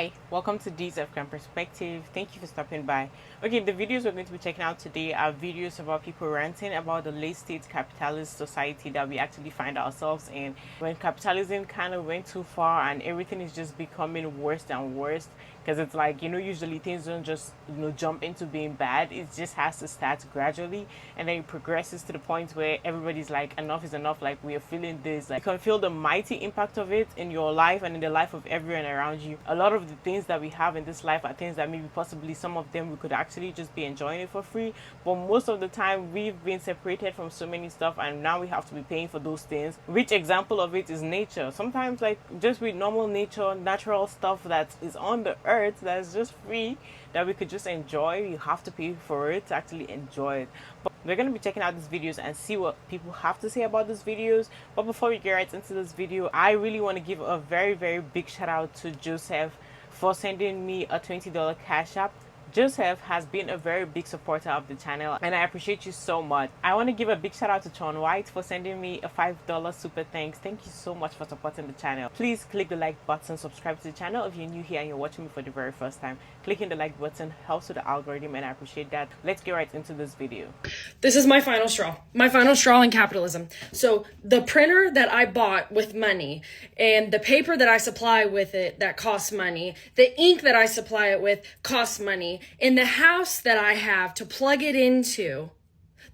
Hi, welcome to D's African Perspective. Thank you for stopping by. Okay, the videos we're going to be checking out today are videos about people ranting about the late stage capitalist society that we actually find ourselves in. When capitalism kind of went too far and everything is just becoming worse and worse, because it's like, usually things don't just, jump into being bad. It just has to start gradually, and then it progresses to the point where everybody's like, enough is enough, like we are feeling this. Like, you can feel the mighty impact of it in your life and in the life of everyone around you. A lot of the things that we have in this life are things that maybe possibly some of them we could actually just be enjoying it for free, but most of the time we've been separated from so many stuff and now we have to be paying for those things. Which example of it is nature. Sometimes, like, just with normal nature, natural stuff that is on the earth that's just free, that we could just enjoy, you have to pay for it to actually enjoy it. But we're going to be checking out these videos and see what people have to say about these videos. But before we get right into this video, I really want to give a very, very big shout out to Joseph for sending me a $20 cash app. Joseph has been a very big supporter of the channel and I appreciate you so much. I want to give a big shout out to John White for sending me a $5 super thanks. Thank you so much for supporting the channel. Please click the like button, subscribe to the channel if you're new here and you're watching me for the very first time. Clicking the like button helps with the algorithm and I appreciate that. Let's get right into this video. This is my final straw. My final straw in capitalism. So the printer that I bought with money and the paper that I supply with it that costs money, the ink that I supply it with costs money, in the house that I have to plug it into,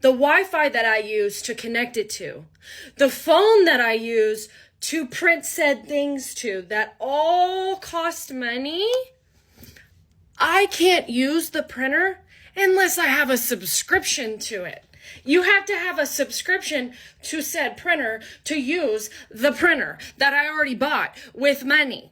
the Wi-Fi that I use to connect it to, the phone that I use to print said things to, that all cost money. I can't use the printer unless I have a subscription to it. You have to have a subscription to said printer to use the printer that I already bought with money.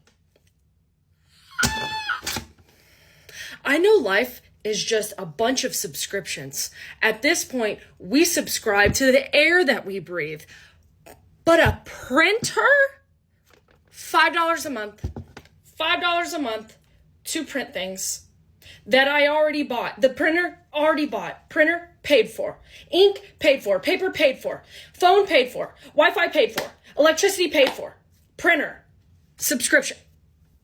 I know life is just a bunch of subscriptions. At this point, we subscribe to the air that we breathe. But a printer? $5 a month. $5 a month to print things that I already bought. The printer already bought. Printer paid for. Ink paid for. Paper paid for. Phone paid for. Wi-Fi paid for. Electricity paid for. Printer. Subscription.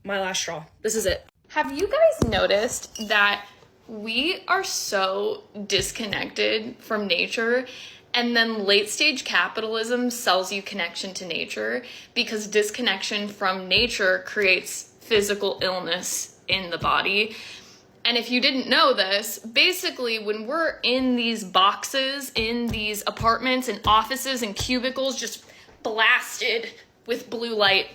My last straw. This is it. Have you guys noticed that we are so disconnected from nature, and then late stage capitalism sells you connection to nature because disconnection from nature creates physical illness in the body? And if you didn't know this, basically when we're in these boxes, in these apartments and offices and cubicles just blasted with blue light,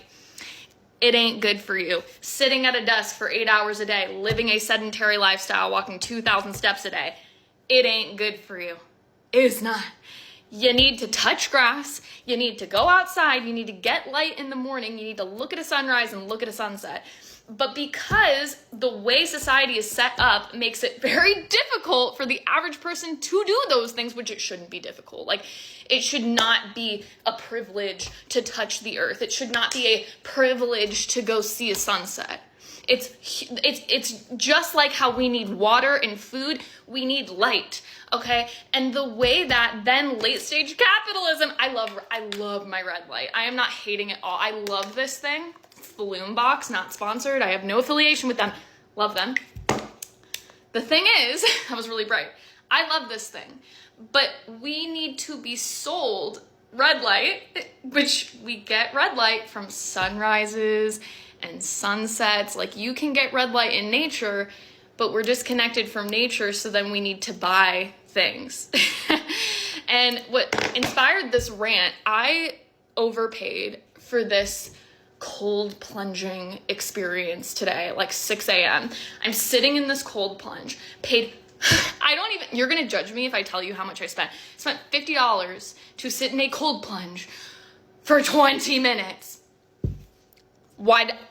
it ain't good for you. Sitting at a desk for 8 hours a day, living a sedentary lifestyle, walking 2,000 steps a day, it ain't good for you. It's not. You need to touch grass. You need to go outside. You need to get light in the morning. You need to look at a sunrise and look at a sunset. But because the way society is set up makes it very difficult for the average person to do those things, which it shouldn't be difficult. Like, it should not be a privilege to touch the earth. It should not be a privilege to go see a sunset. It's just like how we need water and food, we need light, okay? And the way that then late stage capitalism, I love my red light. I am not hating it all. I love this thing. Balloon Box, not sponsored. I have no affiliation with them. Love them. The thing is, that was really bright. I love this thing, but we need to be sold red light, which we get red light from sunrises and sunsets. Like, you can get red light in nature, but we're disconnected from nature, so then we need to buy things. And what inspired this rant, I overpaid for this cold plunging experience today, like 6 a.m. I'm sitting in this cold plunge, paid, you're gonna judge me if I tell you how much I spent. I spent $50 to sit in a cold plunge for 20 minutes.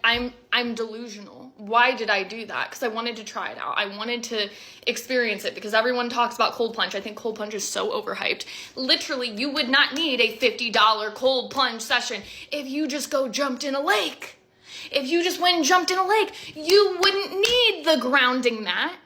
I'm delusional. Why did I do that? Because I wanted to try it out. I wanted to experience it because everyone talks about cold plunge. I think cold plunge is so overhyped. Literally, you would not need a $50 cold plunge session if you just go jumped in a lake. If you just went and jumped in a lake, you wouldn't need the grounding mat.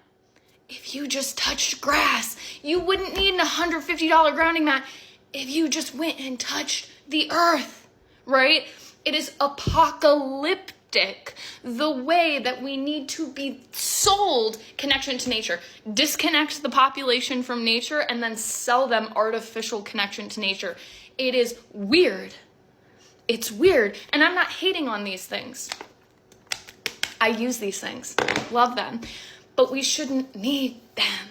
If you just touched grass, you wouldn't need a $150 grounding mat if you just went and touched the earth, right? It is apocalyptic the way that we need to be sold connection to nature. Disconnect the population from nature and then sell them artificial connection to nature. It is weird. It's weird. And I'm not hating on these things. I use these things. Love them. But we shouldn't need them.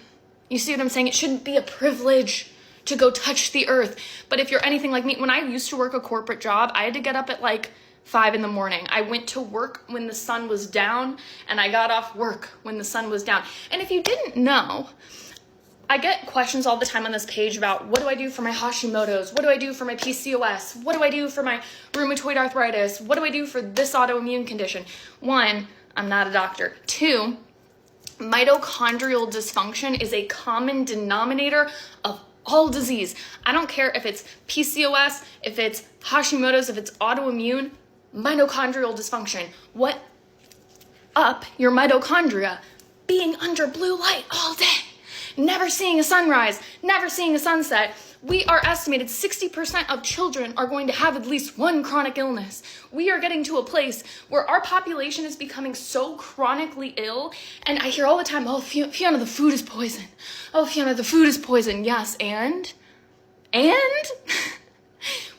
You see what I'm saying? It shouldn't be a privilege to go touch the earth. But if you're anything like me, when I used to work a corporate job, I had to get up at like 5 in the morning. I went to work when the sun was down, and I got off work when the sun was down. And if you didn't know, I get questions all the time on this page about what do I do for my Hashimoto's? What do I do for my PCOS? What do I do for my rheumatoid arthritis? What do I do for this autoimmune condition? 1, I'm not a doctor. 2, mitochondrial dysfunction is a common denominator of all disease. I don't care if it's PCOS, if it's Hashimoto's, if it's autoimmune, mitochondrial dysfunction. What up your mitochondria? Being under blue light all day, never seeing a sunrise, never seeing a sunset. We are estimated 60% of children are going to have at least one chronic illness. We are getting to a place where our population is becoming so chronically ill. And I hear all the time, oh, Fiona, the food is poison. Oh, Fiona, the food is poison. Yes, and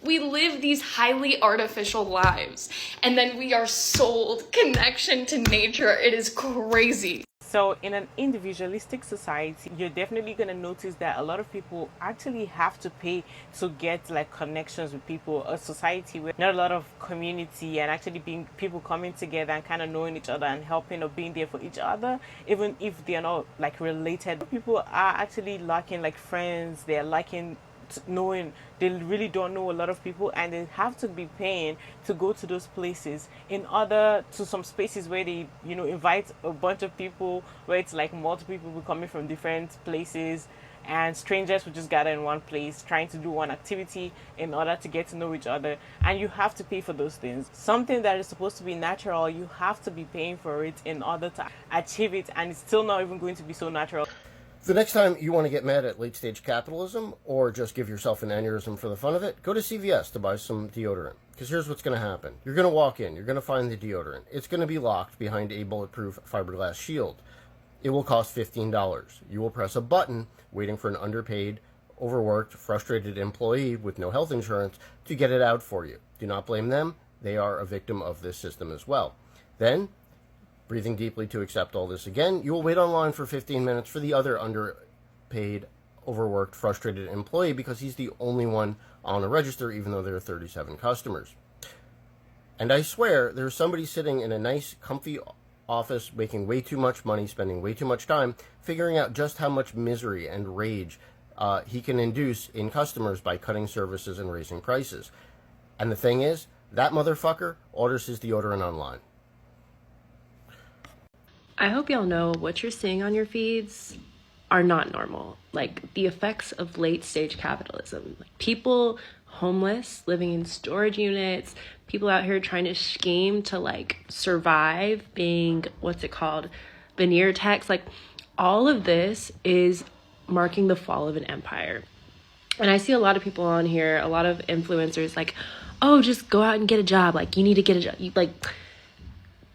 we live these highly artificial lives. And then we are sold connection to nature. It is crazy. So in an individualistic society, you're definitely going to notice that a lot of people actually have to pay to get like connections with people. A society where not a lot of community and actually being people coming together and kind of knowing each other and helping or being there for each other, even if they're not like related. People are actually lacking like friends. They're lacking knowing, they really don't know a lot of people, and they have to be paying to go to those places in order to some spaces where they invite a bunch of people, where it's like multiple people coming from different places, and strangers will just gather in one place trying to do one activity in order to get to know each other, and you have to pay for those things. Something that is supposed to be natural, you have to be paying for it in order to achieve it, and it's still not even going to be so natural. The next time you want to get mad at late-stage capitalism or just give yourself an aneurysm for the fun of it, go to CVS to buy some deodorant. Because here's what's going to happen. You're going to walk in. You're going to find the deodorant. It's going to be locked behind a bulletproof fiberglass shield. It will cost $15. You will press a button waiting for an underpaid, overworked, frustrated employee with no health insurance to get it out for you. Do not blame them. They are a victim of this system as well. Then, breathing deeply to accept all this again, you will wait online for 15 minutes for the other underpaid, overworked, frustrated employee because he's the only one on a register, even though there are 37 customers. And I swear there's somebody sitting in a nice, comfy office making way too much money, spending way too much time, figuring out just how much misery and rage he can induce in customers by cutting services and raising prices. And the thing is, that motherfucker orders his deodorant online. I hope y'all know what you're seeing on your feeds are not normal. Like the effects of late stage capitalism. Like people homeless, living in storage units, people out here trying to scheme to like survive, being, veneer techs. Like all of this is marking the fall of an empire. And I see a lot of people on here, a lot of influencers like, oh, just go out and get a job. Like you need to get a job.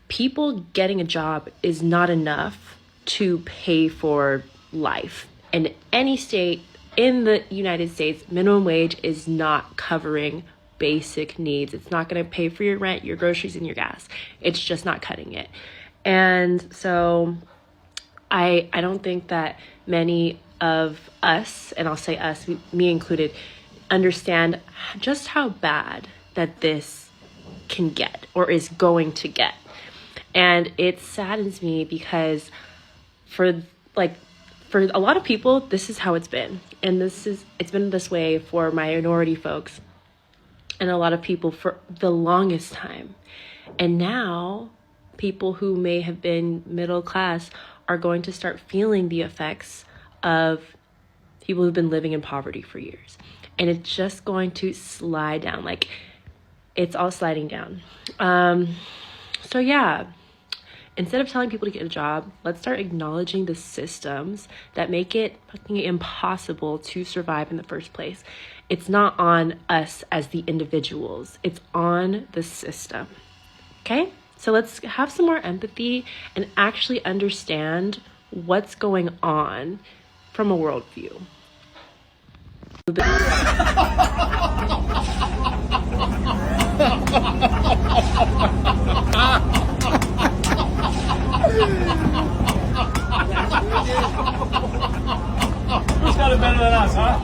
People getting a job is not enough to pay for life. In any state in the United States, minimum wage is not covering basic needs. It's not going to pay for your rent, your groceries, and your gas. It's just not cutting it. And so I don't think that many of us, and I'll say us, me included, understand just how bad that this can get or is going to get. And it saddens me because for a lot of people, this is how it's been. And it's been this way for minority folks and a lot of people for the longest time. And now people who may have been middle class are going to start feeling the effects of people who've been living in poverty for years. And it's just going to slide down. Like it's all sliding down. So yeah. Instead of telling people to get a job, let's start acknowledging the systems that make it fucking impossible to survive in the first place. It's not on us as the individuals. It's on the system. Okay? So let's have some more empathy and actually understand what's going on from a worldview. Who's got it better than us, huh?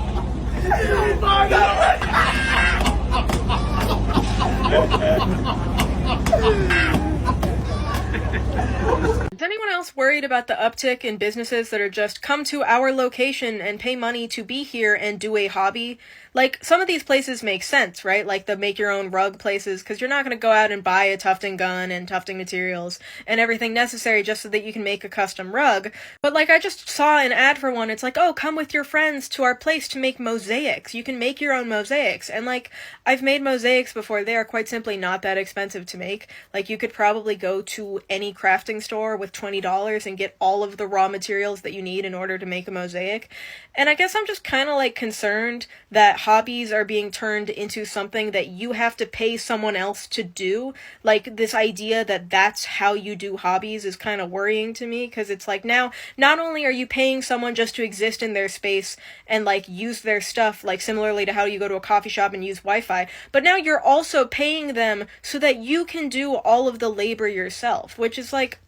Is anyone else worried about the uptick in businesses that are just come to our location and pay money to be here and do a hobby? Like, some of these places make sense, right? Like the make your own rug places, because you're not going to go out and buy a tufting gun and tufting materials and everything necessary just so that you can make a custom rug. But like, I just saw an ad for one. It's like, oh, come with your friends to our place to make mosaics. You can make your own mosaics. And like, I've made mosaics before. They are quite simply not that expensive to make. Like, you could probably go to any crafting store with $20 and get all of the raw materials that you need in order to make a mosaic. And I guess I'm just kind of like concerned that hobbies are being turned into something that you have to pay someone else to do. Like, this idea that that's how you do hobbies is kind of worrying to me, because it's like, now not only are you paying someone just to exist in their space and like use their stuff, like similarly to how you go to a coffee shop and use Wi-Fi, but now you're also paying them so that you can do all of the labor yourself, which is like,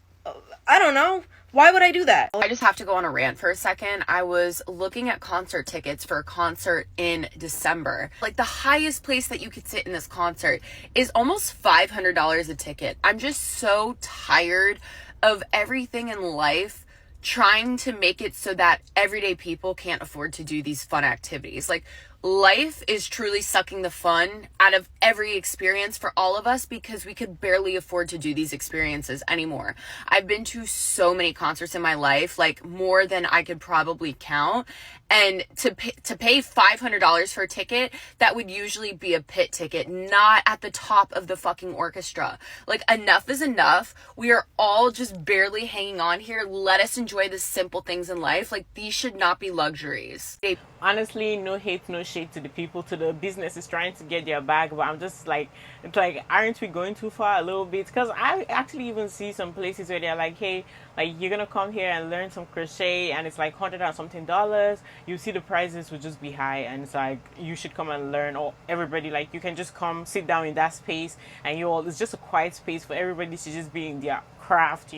I don't know. Why would I do that? I just have to go on a rant for a second. I was looking at concert tickets for a concert in December. Like, the highest place that you could sit in this concert is almost $500 a ticket. I'm just so tired of everything in life trying to make it so that everyday people can't afford to do these fun activities. Like, life is truly sucking the fun out of every experience for all of us because we could barely afford to do these experiences anymore. I've been to so many concerts in my life, like more than I could probably count. And to pay $500 for a ticket, that would usually be a pit ticket, not at the top of the fucking orchestra. Like, enough is enough. We are all just barely hanging on here. Let us enjoy the simple things in life. Like, these should not be luxuries. Honestly, no hate, no shade to the people, to the businesses trying to get their bag, but I'm just like, it's like, aren't we going too far a little bit? Because I actually even see some places where they're like, hey, like, you're gonna come here and learn some crochet, and it's like $100 and something. You see the prices will just be high, and it's like, you should come and learn. Or everybody, like, you can just come sit down in that space, and it's just a quiet space for everybody to just be in their craft,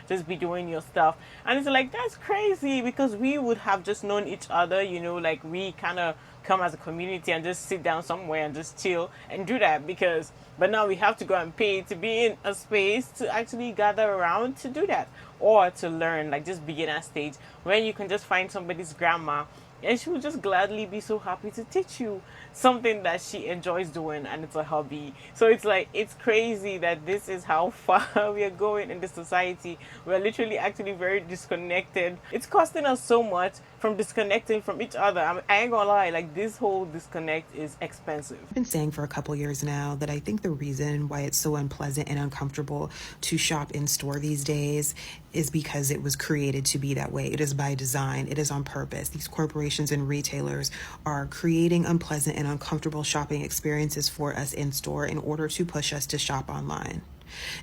just be doing your stuff. And it's like, that's crazy, because we would have just known each other, like, we kind of come as a community and just sit down somewhere and just chill and do that. But now we have to go and pay to be in a space to actually gather around to do that, or to learn, like, just beginner stage, when you can just find somebody's grandma and she will just gladly be so happy to teach you something that she enjoys doing, and it's a hobby. So it's like, it's crazy that this is how far we are going in the society. We're literally actually very disconnected. It's costing us so much from disconnecting from each other. I ain't gonna lie, like, this whole disconnect is expensive. I've been saying for a couple years now that I think the reason why it's so unpleasant and uncomfortable to shop in store these days is because it was created to be that way. It is by design. It is on purpose. These corporations and retailers are creating unpleasant and uncomfortable shopping experiences for us in store in order to push us to shop online.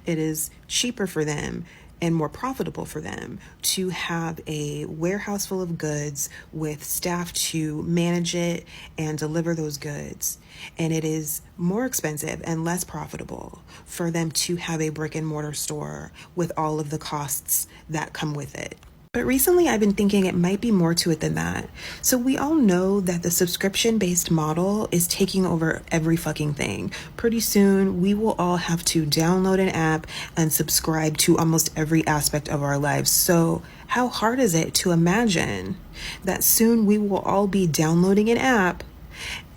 It is cheaper for them and more profitable for them to have a warehouse full of goods with staff to manage it and deliver those goods. And it is more expensive and less profitable for them to have a brick and mortar store with all of the costs that come with it. But recently I've been thinking it might be more to it than that. So we all know that the subscription-based model is taking over every fucking thing. Pretty soon we will all have to download an app and subscribe to almost every aspect of our lives. So how hard is it to imagine that soon we will all be downloading an app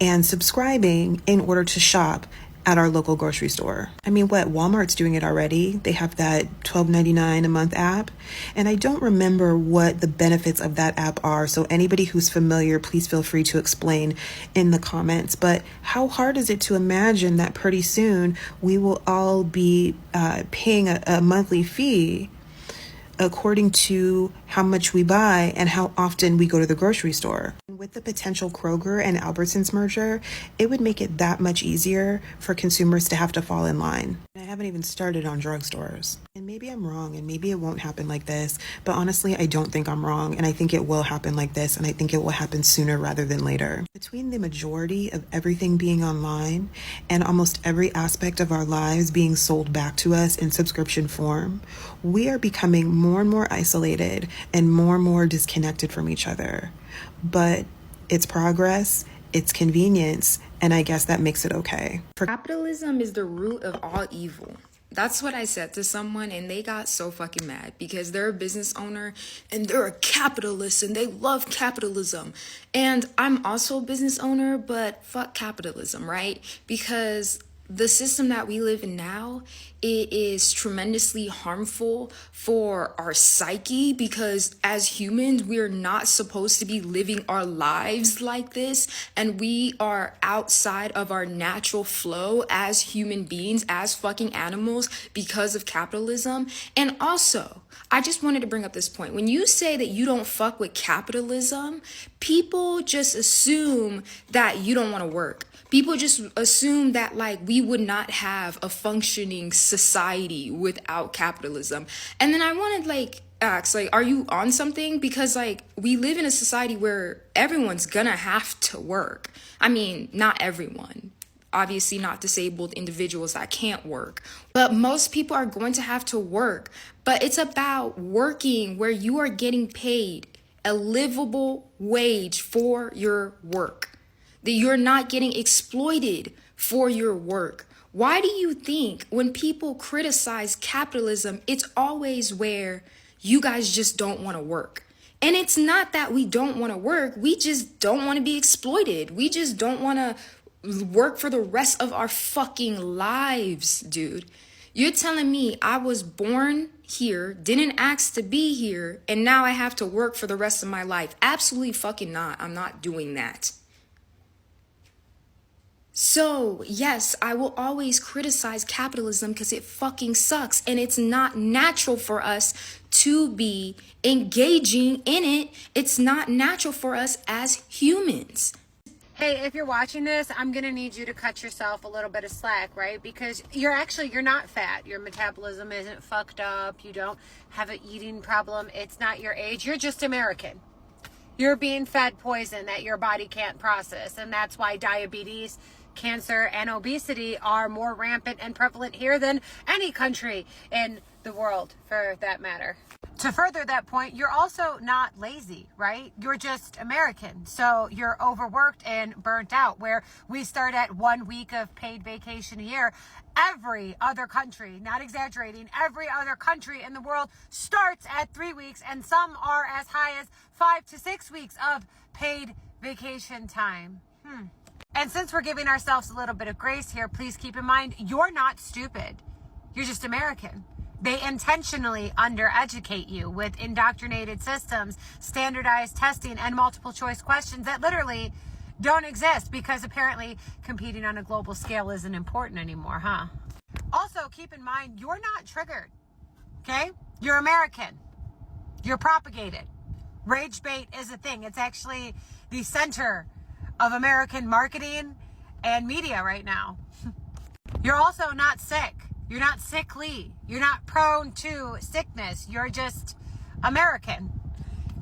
and subscribing in order to shop at our local grocery store? I mean, Walmart's doing it already. They have that $12.99 a month app. And I don't remember what the benefits of that app are. So anybody who's familiar, please feel free to explain in the comments. But how hard is it to imagine that pretty soon we will all be paying a monthly fee according to how much we buy, and how often we go to the grocery store. With the potential Kroger and Albertsons merger, it would make it that much easier for consumers to have to fall in line. I haven't even started on drugstores. And maybe I'm wrong, and maybe it won't happen like this, but honestly, I don't think I'm wrong, and I think it will happen like this, and I think it will happen sooner rather than later. Between the majority of everything being online and almost every aspect of our lives being sold back to us in subscription form, we are becoming more and more isolated and more disconnected from each other. But it's progress, it's convenience, and I guess that makes it okay. Capitalism is the root of all evil. That's what I said to someone, and they got so fucking mad because they're a business owner and they're a capitalist and they love capitalism. And I'm also a business owner, but fuck capitalism, right? Because the system that we live in now, it is tremendously harmful for our psyche, because as humans, we're not supposed to be living our lives like this, and we are outside of our natural flow as human beings, as fucking animals, because of capitalism. And also, I just wanted to bring up this point. When you say that you don't fuck with capitalism, people just assume that you don't want to work. People just assume that like we would not have a functioning society without capitalism. And then I want to like ask, like, are you on something? Because like we live in a society where everyone's gonna have to work. I mean, not everyone. Obviously not disabled individuals that can't work, but most people are going to have to work. But it's about working where you are getting paid a livable wage for your work, that you're not getting exploited for your work. Why do you think when people criticize capitalism, it's always where you guys just don't want to work? And it's not that we don't want to work, we just don't want to be exploited. We just don't want to work for the rest of our fucking lives, dude. You're telling me I was born here, didn't ask to be here, and now I have to work for the rest of my life? Absolutely fucking not. I'm not doing that. So, yes, I will always criticize capitalism because it fucking sucks, and it's not natural for us to be engaging in it. It's not natural for us as humans. Hey, if you're watching this, I'm going to need you to cut yourself a little bit of slack, right? Because you're not fat. Your metabolism isn't fucked up. You don't have an eating problem. It's not your age. You're just American. You're being fed poison that your body can't process. And that's why diabetes, cancer, and obesity are more rampant and prevalent here than any country in the world, for that matter. To further that point, you're also not lazy, right? You're just American. So you're overworked and burnt out. Where we start at 1 week of paid vacation a year, every other country, not exaggerating, every other country in the world starts at 3 weeks, and some are as high as 5 to 6 weeks of paid vacation time. And since we're giving ourselves a little bit of grace here, please keep in mind, you're not stupid. You're just American. They intentionally undereducate you with indoctrinated systems, standardized testing, and multiple choice questions that literally don't exist because apparently competing on a global scale isn't important anymore, huh? Also, keep in mind, you're not triggered, okay? You're American. You're propagated. Rage bait is a thing. It's actually the center of American marketing and media right now. You're also not sick. You're not sickly. You're not prone to sickness. You're just American.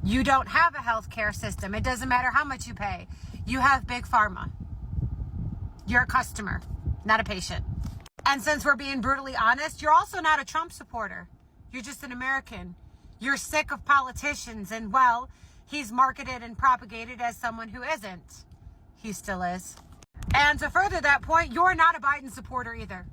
You don't have a healthcare system. It doesn't matter how much you pay. You have big pharma. You're a customer, not a patient. And since we're being brutally honest, you're also not a Trump supporter. You're just an American. You're sick of politicians, and well, he's marketed and propagated as someone who isn't. He still is. And to further that point, you're not a Biden supporter either.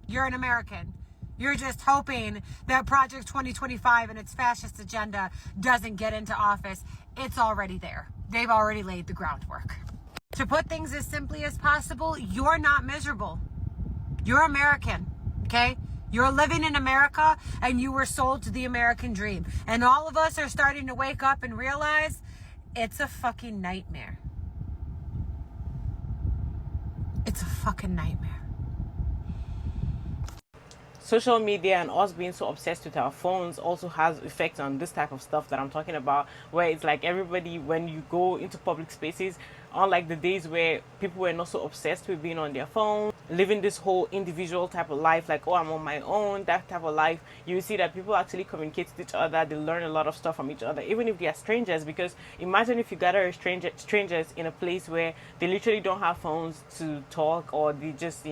You're an American. You're just hoping that Project 2025 and its fascist agenda doesn't get into office. It's already there. They've already laid the groundwork. To put things as simply as possible, you're not miserable. You're American, okay? You're living in America, and you were sold to the American dream. And all of us are starting to wake up and realize it's a fucking nightmare. It's a fucking nightmare. social media and us being so obsessed with our phones also has effects on this type of stuff that I'm talking about, where it's like everybody, when you go into public spaces, unlike the days where people were not so obsessed with being on their phone, living this whole individual type of life, like, oh, I'm on my own, that type of life, you see that people actually communicate with each other. They learn a lot of stuff from each other, even if they are strangers. Because imagine if you gather strangers in a place where they literally don't have phones to talk, or they just,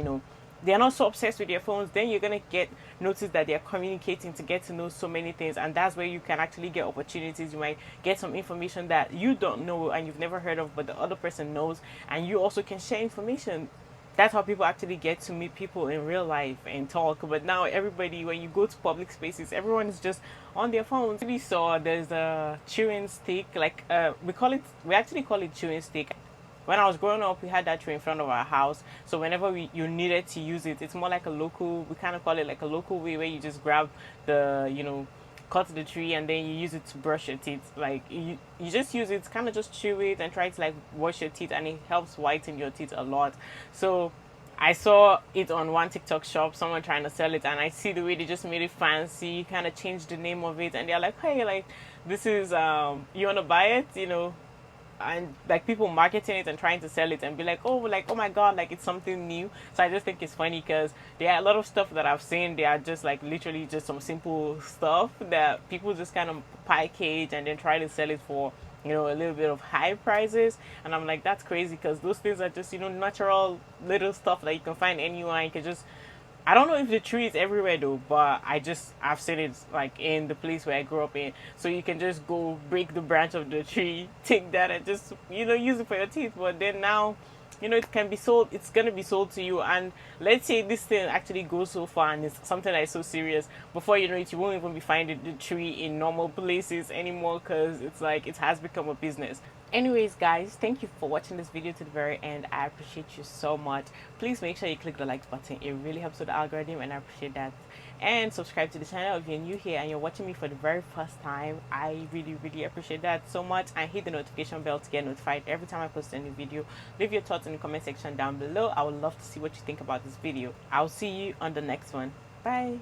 they're not so obsessed with their phones, then you're going to get notice that they're communicating to get to know so many things. And that's where you can actually get opportunities. You might get some information that you don't know and you've never heard of, but the other person knows, and you also can share information. That's how people actually get to meet people in real life and talk. But now everybody, when you go to public spaces, everyone is just on their phones. We saw there's a chewing stick, like we actually call it chewing stick. When I was growing up, we had that tree in front of our house. So whenever you needed to use it, it's more like a local, we kind of call it like a local way, where you just grab the, cut the tree and then you use it to brush your teeth. Like you just use it, kind of just chew it and try to like wash your teeth, and it helps whiten your teeth a lot. So I saw it on one TikTok shop, someone trying to sell it, and I see the way they just made it fancy, kind of changed the name of it, and they're like, hey, like, this is you want to buy it, and like people marketing it and trying to sell it and be like, oh my god, like it's something new. So I just think it's funny, because there are a lot of stuff that I've seen, they are just like literally just some simple stuff that people just kind of package and then try to sell it for a little bit of high prices. And I'm like, that's crazy, because those things are just natural little stuff that you can find anywhere. You can just, I don't know if the tree is everywhere though, but I've seen it like in the place where I grew up in. So you can just go break the branch of the tree, take that and just, use it for your teeth. But then now, it can be sold, it's going to be sold to you. And let's say this thing actually goes so far and it's something that is so serious, before you know it, you won't even be finding the tree in normal places anymore, because it's like it has become a business. Anyways, guys, thank you for watching this video to the very end. I appreciate you so much. Please make sure you click the like button. It really helps with the algorithm, and I appreciate that. And subscribe to the channel if you're new here and you're watching me for the very first time. I really, really appreciate that so much. And hit the notification bell to get notified every time I post a new video. Leave your thoughts in the comment section down below. I would love to see what you think about this video. I'll see you on the next one. Bye.